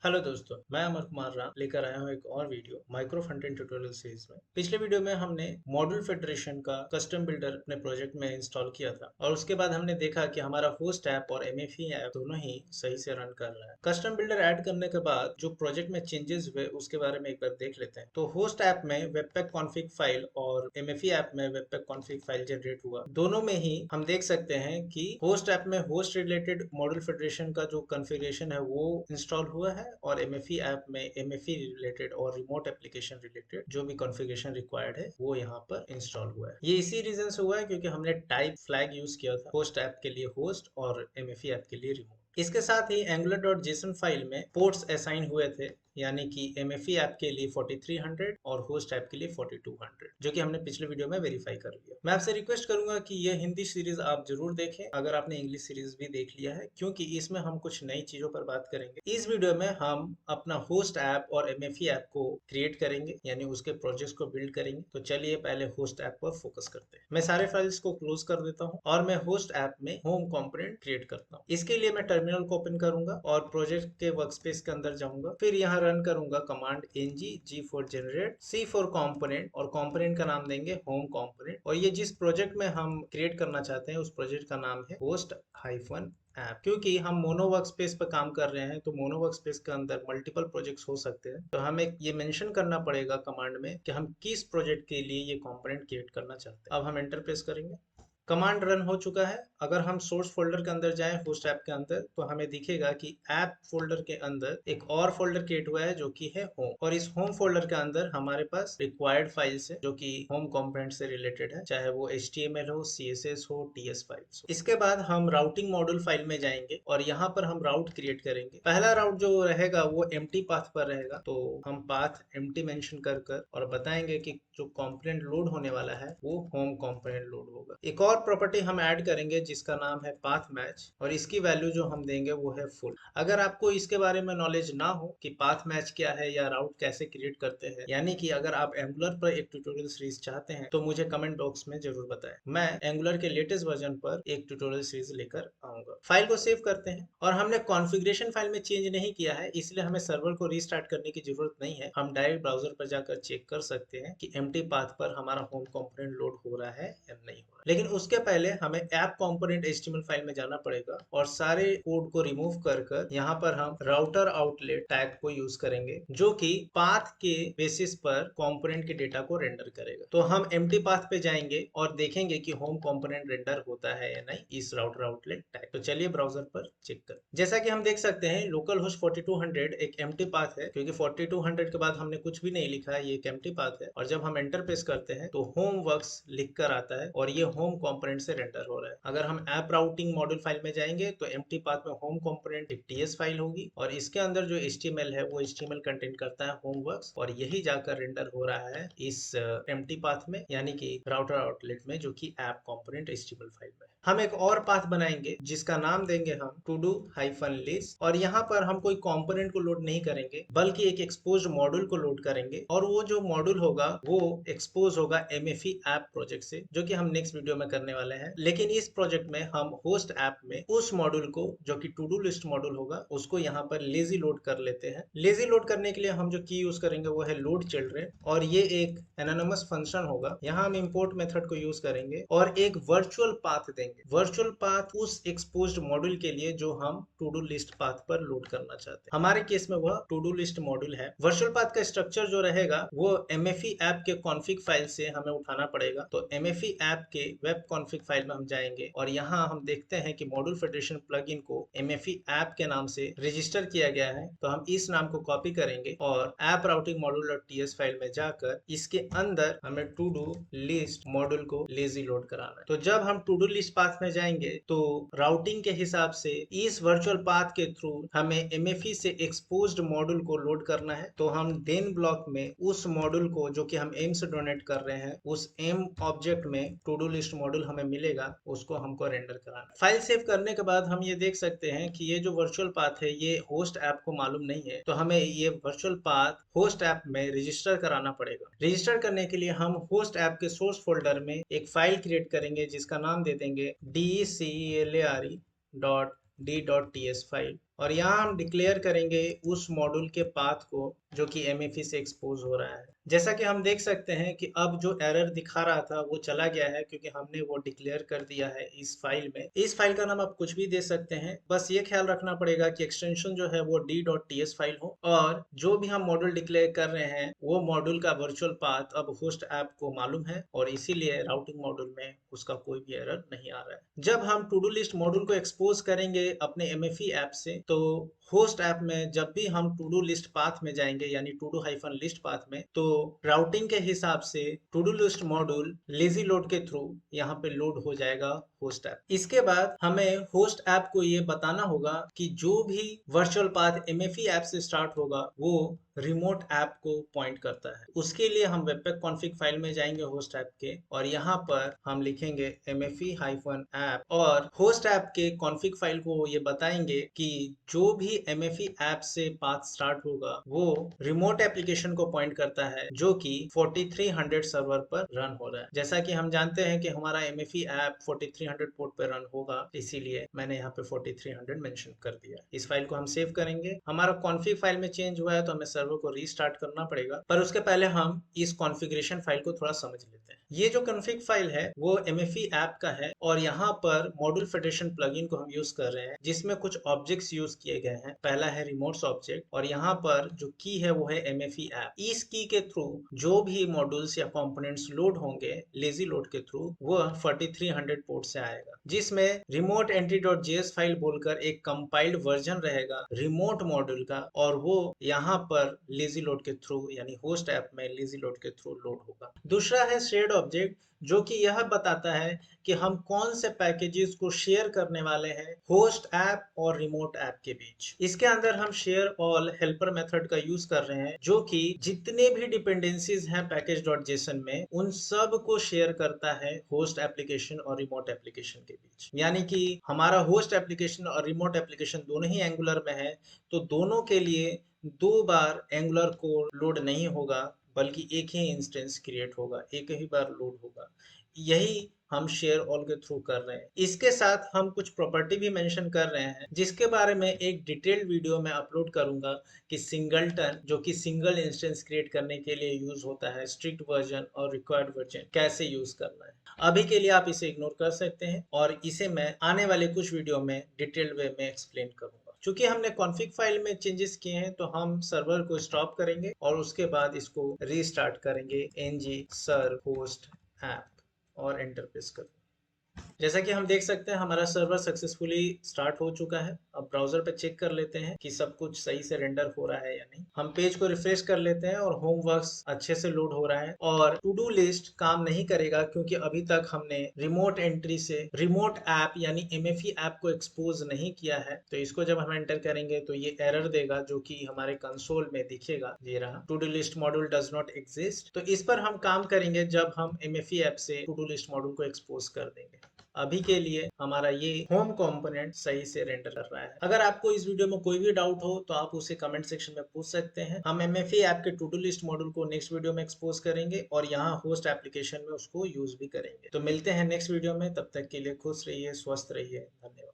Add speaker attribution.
Speaker 1: Hello दोस्तों, मैं अमर कुमार राम लेकर आया हूँ एक और video micro front end tutorial series में। पिछले वीडियो में हमने मॉड्यूल फेडरेशन का कस्टम बिल्डर अपने प्रोजेक्ट में इंस्टॉल किया था और उसके बाद हमने देखा कि हमारा होस्ट ऐप और एमएफई ऐप दोनों ही सही से रन कर रहा है। कस्टम बिल्डर ऐड करने के बाद जो प्रोजेक्ट में चेंजेस हुए उसके बारे में एक बार देख लेते हैं। तो होस्ट ऐप में वेबपैक कॉन्फ़िग फाइल और एमएफई ऐप में वेबपैक कॉन्फ़िग फाइल जनरेट हुआ। दोनों में ही हम देख सकते हैं कि होस्ट ऐप में होस्ट रिलेटेड मॉड्यूल फेडरेशन का जो कॉन्फ़िगरेशन है वो इंस्टॉल हुआ है और एमएफई ऐप में एमएफई रिलेटेड और रिमोट एप्लीकेशन रिलेटेड जो भी कॉन्फ़िगरेशन रिक्वायर्ड है वो यहाँ पर इंस्टॉल हुआ है। ये इसी रीजन से हुआ है क्योंकि हमने टाइप फ्लैग यूज किया था होस्ट ऐप के लिए होस्ट और एमएफई ऐप के लिए रिमोट। इसके साथ ही angular.json फाइल में पोर्ट्स असाइन हुए थे, यानी कि एमएफई ऐप के लिए 4300 और होस्ट ऐप के लिए 4200, जो कि हमने पिछले वीडियो में वेरीफाई कर लिया। मैं आपसे रिक्वेस्ट करूंगा कि ये हिंदी सीरीज आप जरूर देखें अगर आपने इंग्लिश सीरीज भी देख लिया है, क्योंकि इसमें हम कुछ नई चीजों पर बात करेंगे। इस वीडियो में हम अपना होस्ट ऐप और एमएफई ऐप को क्रिएट करेंगे, यानी उसके प्रोजेक्ट्स को बिल्ड करेंगे। तो चलिए पहले होस्ट ऐप पर फोकस करते हैं। मैं सारे फाइल्स को क्लोज कर देता हूँ और मैं होस्ट ऐप में होम कंपोनेंट क्रिएट करता हूँ। इसके लिए मैं टर्मिनल को ओपन करूंगा और प्रोजेक्ट के वर्कस्पेस के अंदर जाऊंगा। फिर यहाँ रन करूंगा command ng for generate, c for component और कंपोनेंट का नाम देंगे होम कंपोनेंट। और ये जिस प्रोजेक्ट में हम क्रिएट करना चाहते हैं उस प्रोजेक्ट का नाम है होस्ट हाइफन ऐप। क्योंकि हम मोनो वर्कस्पेस पर काम कर रहे हैं तो मोनो वर्कस्पेस के अंदर मल्टीपल प्रोजेक्ट्स हो सकते हैं, तो हमें ये मेंशन करना पड़ेगा कमांड में कि हम किस प्रोजेक्ट के लिए ये कंपोनेंट क्रिएट करना चाहते हैं। अब हम एंटर प्रेस करेंगे। कमांड रन हो चुका है। अगर हम सोर्स फोल्डर के अंदर जाएं होस्ट ऐप के अंदर तो हमें दिखेगा कि ऐप फोल्डर के अंदर एक और फोल्डर क्रिएट हुआ है जो कि है होम, और इस होम फोल्डर के अंदर हमारे पास रिक्वायर्ड फाइल्स है जो कि होम कंपोनेंट से रिलेटेड है, चाहे वो HTML हो, CSS हो, TS फाइल्स हो। इसके बाद हम राउटिंग मॉड्यूल फाइल में जाएंगे और यहाँ पर हम राउट क्रिएट करेंगे। पहला राउट जो रहेगा वो एम्प्टी पाथ पर रहेगा, तो हम पाथ एम्प्टी मेंशन कर और बताएंगे कि जो कंपोनेंट लोड होने वाला है वो होम कंपोनेंट लोड होगा। एक और प्रॉपर्टी हम ऐड करेंगे जिसका नाम है पाथ मैच, और इसकी वैल्यू जो हम देंगे वो है फुल। अगर आपको इसके बारे में नॉलेज ना हो कि पाथ मैच क्या है या राउट कैसे क्रिएट करते हैं, यानी कि अगर आप एंगुलर पर एक ट्यूटोरियल सीरीज चाहते हैं तो मुझे कमेंट बॉक्स में जरूर बताएं। मैं एंगुलर के लेटेस्ट वर्जन पर एक ट्यूटोरियल सीरीज लेकर आऊंगा। फाइल को सेव करते हैं और हमने कॉन्फ़िगरेशन फाइल में चेंज नहीं किया है, इसलिए हमें सर्वर को रीस्टार्ट करने की जरूरत नहीं है। हम डायरेक्ट ब्राउजर पर जाकर चेक कर सकते हैं कि एम्प्टी पाथ पर हमारा होम कंपोनेंट लोड हो रहा है या नहीं हो रहा है। लेकिन उसके पहले हमें ऐप कंपोनेंट HTML फाइल में जाना पड़ेगा और सारे कोड को रिमूव कर यहाँ पर हम राउटर आउटलेट टैग को यूज करेंगे जो कि पाथ के बेसिस पर कंपोनेंट के डेटा को रेंडर करेगा। तो हम एम्प्टी पाथ पे जाएंगे और देखेंगे कि होम कंपोनेंट रेंडर होता है या नहीं इस राउटर आउटलेट टैग। तो चलिए ब्राउजर पर चेक कर। जैसा कि हम देख सकते हैं लोकल होस्ट 4200 एक एम्प्टी पाथ है, क्योंकि 4200 के बाद हमने कुछ भी नहीं लिखा है, ये एक एम्प्टी पाथ है। और जब हम एंटर प्रेस करते हैं तो होम वर्क्स लिख कर आता है और ये होम कंपोनेंट से रेंडर हो रहा है। अगर हम ऐप राउटिंग मॉड्यूल फाइल में जाएंगे तो एम्प्टी पाथ में होम कंपोनेंट एक TS फाइल होगी और इसके अंदर जो HTML है वो HTML कंटेंट करता है होम वर्क्स, और यही जाकर रेंडर हो रहा है इस एम्प्टी पाथ में, यानी कि राउटर आउटलेट में जो कि ऐप कंपोनेंट HTML फाइल में है। हम एक और पाथ बनाएंगे जिसका नाम देंगे हम टू डू हाइफन लिस्ट, और यहाँ पर हम कोई कंपोनेंट को लोड नहीं करेंगे बल्कि एक एक्सपोज्ड मॉड्यूल को लोड करेंगे, और वो जो मॉड्यूल होगा वो एक्सपोज होगा एमएफई ऐप प्रोजेक्ट से, जो कि हम नेक्स्ट वीडियो में करने वाले हैं। लेकिन इस प्रोजेक्ट में हम होस्ट ऐप में उस मॉड्यूल को जो कि टू डू लिस्ट मॉड्यूल होगा उसको यहाँ पर लेजी लोड कर लेते हैं। लेजी लोड करने के लिए हम जो की यूज करेंगे वो है लोड चिल्ड्रेन, और ये एक एनोनिमस फंक्शन होगा। यहाँ हम इंपोर्ट मेथड को यूज करेंगे और एक वर्चुअल पाथ देंगे। वर्चुअल पाथ उस एक्सपोज्ड मॉड्यूल के लिए जो हम टू डू लिस्ट पाथ पर लोड करना चाहते हैं। हमारे केस में वह टू डू लिस्ट मॉड्यूल है। वर्चुअल पाथ का स्ट्रक्चर जो रहेगा वो एमएफई ऐप के कॉन्फ़िग फाइल से हमें उठाना पड़ेगा। तो एमएफई ऐप के वेब कॉन्फ़िग फाइल में हम जाएंगे और यहाँ हम देखते हैं कि मॉड्यूल फेडरेशन प्लगइन को एमएफई ऐप के नाम से रजिस्टर किया गया है, तो हम इस नाम को कॉपी करेंगे और ऐप राउटिंग मॉड्यूल.ts फाइल में जाकर इसके अंदर हमें टू डू लिस्ट मॉड्यूल को लेजी लोड कराना है। तो जब हम टू डू लिस्ट पाथ में जाएंगे तो राउटिंग के हिसाब से इस वर्चुअल पाथ के थ्रू हमें एमएफई से एक्सपोज्ड मॉड्यूल को लोड करना है। तो हम देन ब्लॉक में उस मॉड्यूल को जो कि हम एम से डोनेट कर रहे हैं उस एम ऑब्जेक्ट में टू डू लिस्ट मॉड्यूल हमें मिलेगा, उसको हमको रेंडर कराना है। फाइल सेव करने के बाद हम ये देख सकते हैं कि ये जो वर्चुअल पाथ है ये होस्ट ऐप को मालूम नहीं है, तो हमें ये वर्चुअल पाथ होस्ट ऐप में रजिस्टर कराना पड़ेगा। रजिस्टर करने के लिए हम होस्ट ऐप के सोर्स फोल्डर में एक फाइल क्रिएट करेंगे जिसका नाम दे देंगे declare.d.ts फाइल, और यहाँ हम डिक्लेयर करेंगे उस मॉड्यूल के पाथ को जो कि MFE से एक्सपोज हो रहा है। जैसा कि हम देख सकते हैं कि अब जो एरर दिखा रहा था वो चला गया है, क्योंकि हमने वो डिक्लेयर कर दिया है इस फाइल में। इस फाइल का नाम आप कुछ भी दे सकते हैं, बस ये ख्याल रखना पड़ेगा कि एक्सटेंशन जो है वो d.ts फाइल हो, और जो भी हम मॉड्यूल डिक्लेयर कर रहे हैं वो मॉड्यूल का वर्चुअल पाथ अब होस्ट ऐप को मालूम है, और इसीलिए राउटिंग मॉड्यूल में उसका कोई भी एरर नहीं आ रहा है। जब हम टू डू लिस्ट मॉड्यूल को एक्सपोज करेंगे अपने MFE ऐप से, तो होस्ट ऐप में जब भी हम टू डू लिस्ट पाथ में जाएंगे, यानी to do hyphen list path में, तो राउटिंग के हिसाब से to do list module lazy load के थ्रू यहाँ पे लोड हो जाएगा होस्ट ऐप। इसके बाद हमें होस्ट ऐप को ये बताना होगा कि जो भी वर्चुअल पाथ MFE ऐप से स्टार्ट होगा वो रिमोट ऐप को पॉइंट करता है। उसके लिए हम वेबपैक कॉन्फ़िग फाइल में जाएंगे होस्ट ऐप के, और यहाँ पर हम लिखेंगे MFE-ऐप, और होस्ट ऐप के कॉन्फ़िग फाइल को ये बताएंगे कि जो भी MFE ऐप से पाथ स्टार्ट होगा वो रिमोट एप्लीकेशन को पॉइंट करता है, जो कि 4300 सर्वर पर रन हो रहा है। जैसा कि हम जानते हैं कि हमारा MFE ऐप 4300 पोर्ट पर रन होगा, इसीलिए मैंने यहाँ पे 4300 मेंशन कर दिया। इस फाइल को हम सेव करेंगे। हमारा कॉन्फ़िग फाइल में चेंज हुआ है तो हमें सर्वर को रीस्टार्ट करना पड़ेगा, पर उसके पहले हम इस कॉन्फ़िगरेशन फाइल को थोड़ा समझ लेते हैं। ये जो कॉन्फ़िग फाइल है वो MFE ऐप का है, और यहाँ पर मॉड्यूल फेडरेशन प्लगइन को हम यूज कर रहे हैं, जिसमें कुछ ऑब्जेक्ट्स यूज किए गए हैं। पहला है रिमोट्स ऑब्जेक्ट, और यहाँ पर जो की है वो है MFE ऐप। इस की के थ्रू जो भी मॉड्यूल्स या कंपोनेंट्स लोड होंगे लेजी लोड के थ्रू, वो 4300 पोर्ट से आएगा, जिसमें रिमोट entry.js फाइल बोलकर एक कंपाइल्ड वर्जन रहेगा रिमोट मॉड्यूल का, और वो यहाँ पर लेजी लोड के थ्रू यानी होस्ट ऐप में लेजी लोड के थ्रू लोड होगा। दूसरा है शेयर्ड ऑब्जेक्ट, जो कि यह बताता है कि हम कौन से पैकेजेस को शेयर करने वाले हैं होस्ट ऐप और रिमोट ऐप के बीच। इसके अंदर हम शेयर ऑल हेल्पर मेथड का यूज कर रहे हैं, जो कि जितने भी डिपेंडेंसीज हैं पैकेज.json में उन सब को शेयर करता है होस्ट एप्लीकेशन और रिमोट एप्लीकेशन के बीच। यानी कि हमारा होस्ट एप्लीकेशन और रिमोट एप्लीकेशन दोनों ही एंगुलर में है, तो दोनों के लिए दो बार एंगुलर कोड लोड नहीं होगा, बल्कि एक ही इंस्टेंस क्रिएट होगा, एक ही बार लोड होगा। यही हम शेयर ऑल के थ्रू कर रहे हैं। इसके साथ हम कुछ प्रॉपर्टी भी मेंशन कर रहे हैं, जिसके बारे में एक डिटेल्ड वीडियो में अपलोड करूंगा कि सिंगलटन, जो कि सिंगल इंस्टेंस क्रिएट करने के लिए यूज होता है, स्ट्रिक्ट वर्जन और रिक्वायर्ड वर्जन कैसे यूज करना है। अभी के लिए आप इसे इग्नोर कर सकते हैं, और इसे मैं आने वाले कुछ वीडियो में डिटेल्ड वे में एक्सप्लेन करूंगा। चूंकि हमने कॉन्फ़िग फाइल में चेंजेस किए हैं, तो हम सर्वर को स्टॉप करेंगे और उसके बाद इसको रीस्टार्ट करेंगे ng ser host ऐप, और एंटर प्रेस करें। जैसा कि हम देख सकते हैं हमारा सर्वर सक्सेसफुली स्टार्ट हो चुका है। अब ब्राउजर पे चेक कर लेते हैं कि सब कुछ सही से रेंडर हो रहा है या नहीं। हम पेज को रिफ्रेश कर लेते हैं और होमवर्क्स अच्छे से लोड हो रहा है, और टू डू लिस्ट काम नहीं करेगा क्योंकि अभी तक हमने रिमोट एंट्री से रिमोट ऐप यानी MFE ऐप को एक्सपोज नहीं किया है। तो इसको जब हम एंटर करेंगे तो ये एरर देगा, जो कि हमारे कंसोल में दिखेगा, ये रहा, to do list module does not exist. तो इस पर हम काम करेंगे जब हम MFE ऐप से टू डू लिस्ट मॉड्यूल को एक्सपोज कर देंगे। अभी के लिए हमारा ये होम कंपोनेंट सही से रेंडर कर रहा है। अगर आपको इस वीडियो में कोई भी डाउट हो तो आप उसे कमेंट सेक्शन में पूछ सकते हैं। हम MFE ऐप के टू डू लिस्ट मॉड्यूल को नेक्स्ट वीडियो में एक्सपोज करेंगे, और यहाँ होस्ट एप्लीकेशन में उसको यूज भी करेंगे। तो मिलते हैं नेक्स्ट वीडियो में, तब तक के लिए खुश रहिए, स्वस्थ रहिए, धन्यवाद।